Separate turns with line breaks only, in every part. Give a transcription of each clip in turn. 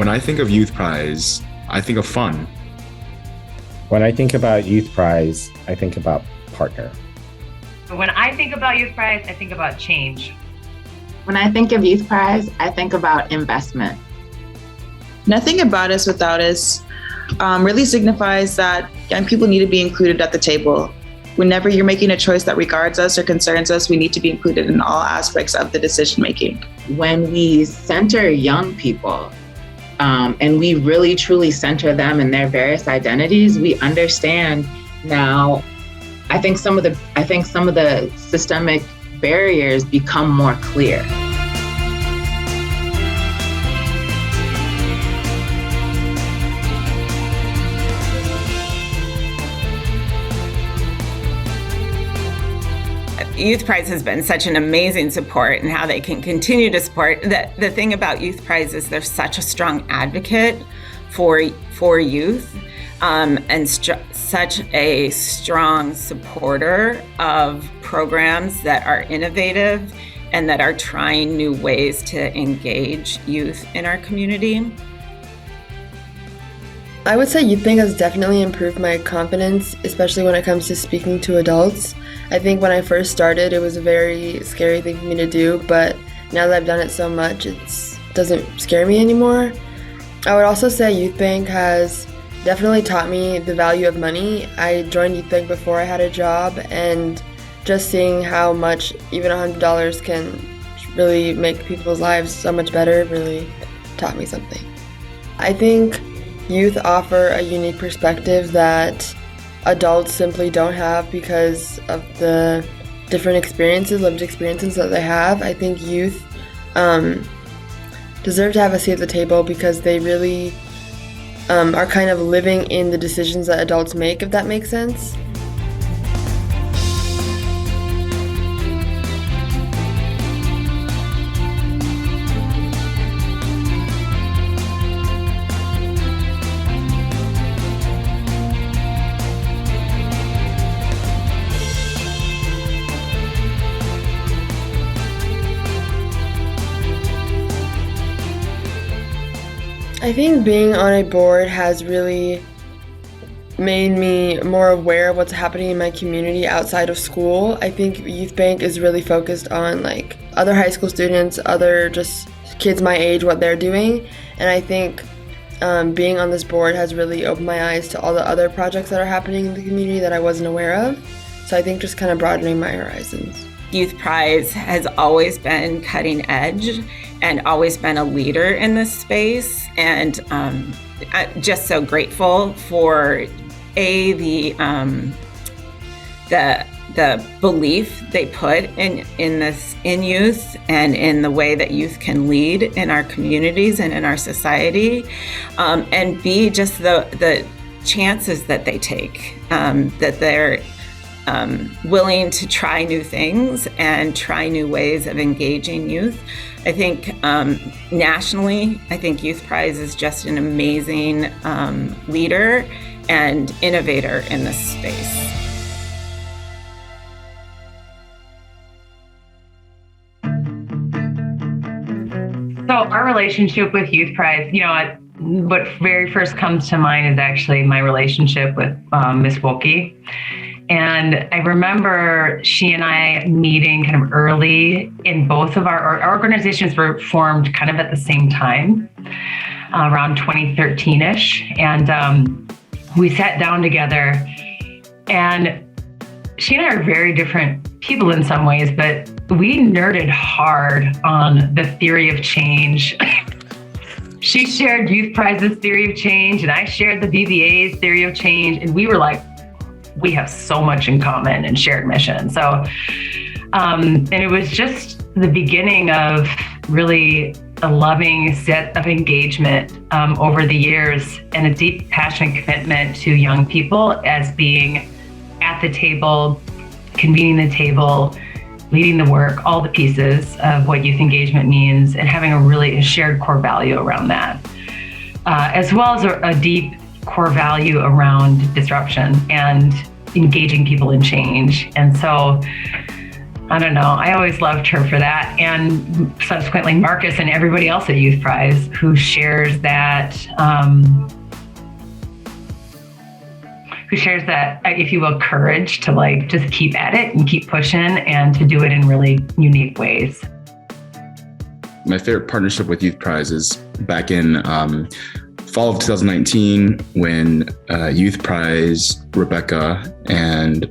When I think of Youthprise, I think of fun.
When I think about Youthprise, I think about partner.
When I think about Youthprise, I think about change.
When I think of Youthprise, I think about investment.
Nothing about us without us really signifies that young people need to be included at the table. Whenever you're making a choice that regards us or concerns us, we need to be included in all aspects of the decision making.
When we center young people, and we really truly center them in their various identities, we understand now. I think some of the systemic barriers become more clear.
Youthprise has been such an amazing support and how they can continue to support. The thing about Youthprise is they're such a strong advocate for youth and such a strong supporter of programs that are innovative and that are trying new ways to engage youth in our community.
I would say Youthbank has definitely improved my confidence, especially when it comes to speaking to adults. I think when I first started, it was a very scary thing for me to do, but now that I've done it so much, it doesn't scare me anymore. I would also say Youthbank has definitely taught me the value of money. I joined Youthbank before I had a job, and just seeing how much even $100 can really make people's lives so much better really taught me something. I think youth offer a unique perspective that adults simply don't have because of the different lived experiences that they have. I think youth deserve to have a seat at the table because they really are kind of living in the decisions that adults make, if that makes sense. I think being on a board has really made me more aware of what's happening in my community outside of school. I think Youthbank is really focused on like other high school students, other just kids my age, what they're doing. And I think being on this board has really opened my eyes to all the other projects that are happening in the community that I wasn't aware of. So I think just kind of broadening my horizons.
Youthprise has always been cutting edge and always been a leader in this space, and I'm just so grateful for the belief they put in youth and in the way that youth can lead in our communities and in our society, and B, just the chances that they take, that they're willing to try new things and try new ways of engaging youth. I think nationally, I think Youthprise is just an amazing leader and innovator in this space.
So our relationship with Youthprise, what very first comes to mind is actually my relationship with Miss Wilkie. And I remember she and I meeting kind of early in both of our organizations were formed kind of at the same time, around 2013-ish. And we sat down together, and she and I are very different people in some ways, but we nerded hard on the theory of change. She shared Youthprise's theory of change, and I shared the BBA's theory of change. And we were like, we have so much in common and shared mission. So, and it was just the beginning of really a loving set of engagement over the years, and a deep, passionate commitment to young people as being at the table, convening the table, leading the work, all the pieces of what youth engagement means, and having a shared core value around that, as well as a deep core value around disruption and engaging people in change. And so I don't know. I always loved her for that. And subsequently, Marcus and everybody else at Youthprise who shares that, if you will, courage to like just keep at it and keep pushing and to do it in really unique ways.
My favorite partnership with Youthprise is back in fall of 2019 when Youthprise, Rebecca, and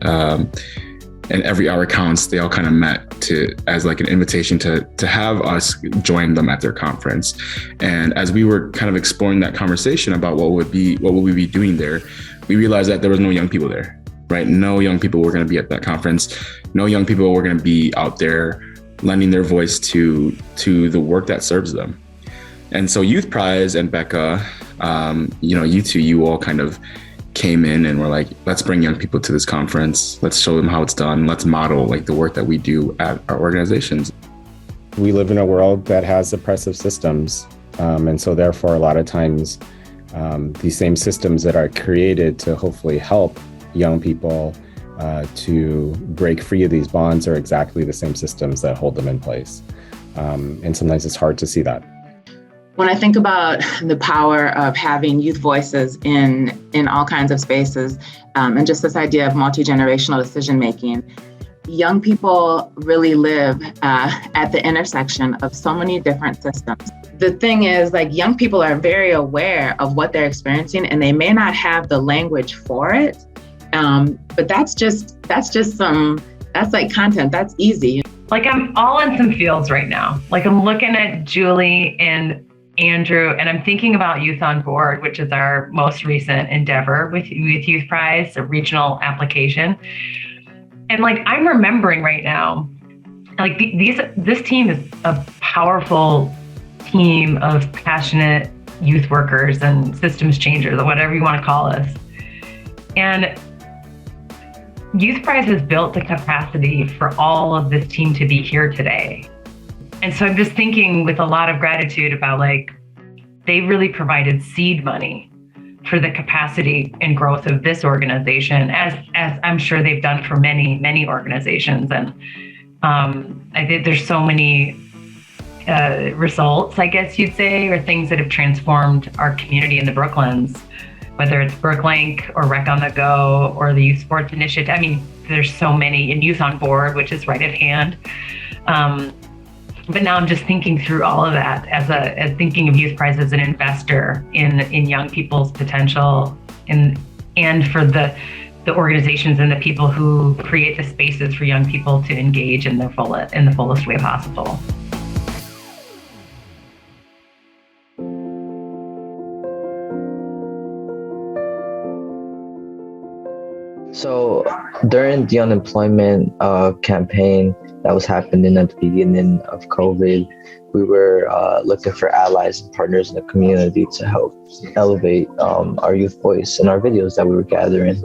Every Hour Counts, they all kind of met as like an invitation to have us join them at their conference. And as we were kind of exploring that conversation about what would we be doing there, we realized that there was no young people there, right? No young people were going to be at that conference. No young people were going to be out there lending their voice to the work that serves them. And so Youthprise and Becca, you all kind of came in and were like, let's bring young people to this conference. Let's show them how it's done. Let's model like the work that we do at our organizations.
We live in a world that has oppressive systems. And so therefore, a lot of times, these same systems that are created to hopefully help young people to break free of these bonds are exactly the same systems that hold them in place. And sometimes it's hard to see that.
When I think about the power of having youth voices in all kinds of spaces, and just this idea of multi-generational decision-making, young people really live at the intersection of so many different systems. The thing is, like, young people are very aware of what they're experiencing, and they may not have the language for it, but that's like content, that's easy.
Like, I'm all in some fields right now. Like, I'm looking at Julie and Andrew, and I'm thinking about Youth on Board, which is our most recent endeavor with Youthprise, a regional application. And like, I'm remembering right now, like this team is a powerful team of passionate youth workers and systems changers, or whatever you want to call us. And Youthprise has built the capacity for all of this team to be here today. And so I'm just thinking with a lot of gratitude about, like, they really provided seed money for the capacity and growth of this organization, as I'm sure they've done for many, many organizations. And I think there's so many results, I guess you'd say, or things that have transformed our community in the Brooklands, whether it's Brooklink or Rec on the Go or the Youth Sports Initiative. I mean, there's so many, and Youth on Board, which is right at hand. But now I'm just thinking through all of that as thinking of Youthprise as an investor in young people's potential and for the organizations and the people who create the spaces for young people to engage in the fullest way possible.
So during the unemployment campaign that was happening at the beginning of COVID, we were looking for allies and partners in the community to help elevate our youth voice in our videos that we were gathering.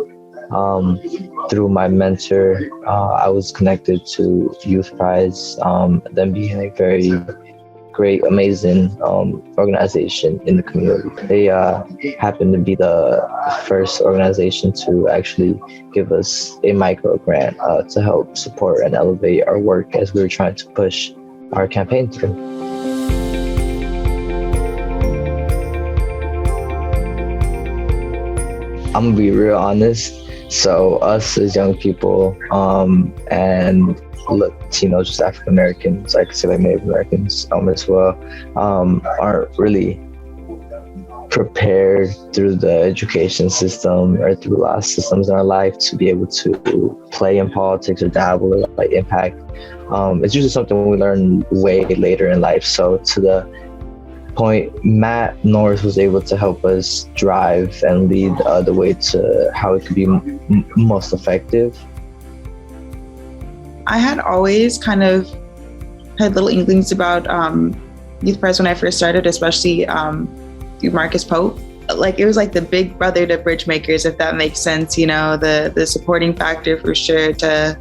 Through my mentor, I was connected to Youthprise, them being a very great, amazing organization in the community. They happened to be the first organization to actually give us a micro grant to help support and elevate our work as we were trying to push our campaign through. I'm gonna be real honest. So us as young people and Latinos, just African Americans, I could say like Native Americans as well, aren't really prepared through the education system or through a lot of systems in our life to be able to play in politics or dabble or like impact. It's usually something we learn way later in life. So to the point, Matt North was able to help us drive and lead the way to how it could be most effective.
I had always kind of had little inklings about Youthprise when I first started, especially through Marcus Pope. Like, it was like the big brother to Bridgemakers, if that makes sense, you know, the supporting factor for sure to,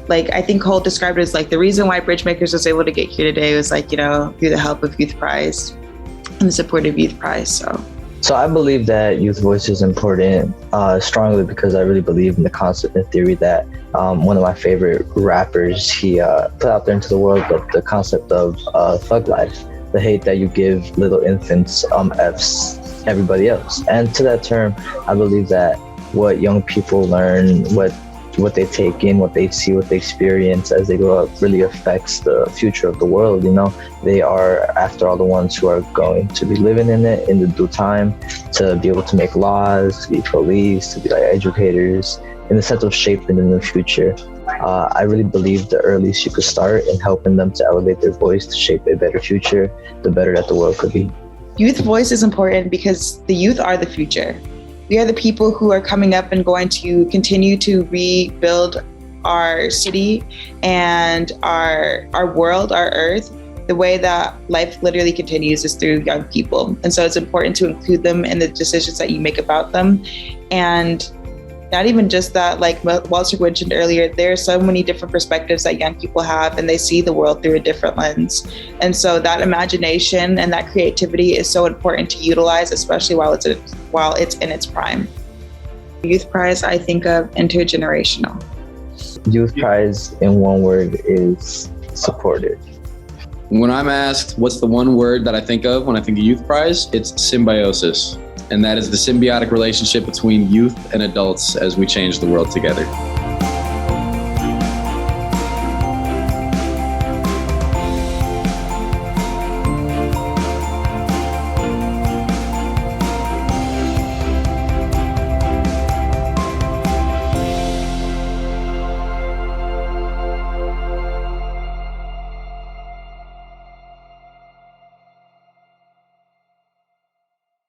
like, I think Holt described it as like the reason why Bridgemakers was able to get here today was like, you know, through the help of Youthprise and the support of Youthprise. So
So I believe that youth voice is important strongly because I really believe in the concept and theory that one of my favorite rappers, he put out there into the world, the concept of thug life, the hate that you give little infants F's everybody else. And to that term, I believe that what young people learn, what they take in, what they see, what they experience as they grow up really affects the future of the world. You know, they are, after all, the ones who are going to be living in it in the due time, to be able to make laws, to be police, to be like educators, in the sense of shaping in the future. I really believe the earliest you could start in helping them to elevate their voice to shape a better future, the better that the world could be.
Youth voice is important because the youth are the future. We are the people who are coming up and going to continue to rebuild our city and our world, our earth. The way that life literally continues is through young people. And so it's important to include them in the decisions that you make about them. And not even just that, like Walter mentioned earlier, there are so many different perspectives that young people have, and they see the world through a different lens. And so that imagination and that creativity is so important to utilize, especially while it's in its prime. Youthprise, I think of intergenerational.
Youthprise, in one word, is supportive.
When I'm asked what's the one word that I think of when I think of Youthprise, it's symbiosis. And that is the symbiotic relationship between youth and adults as we change the world together.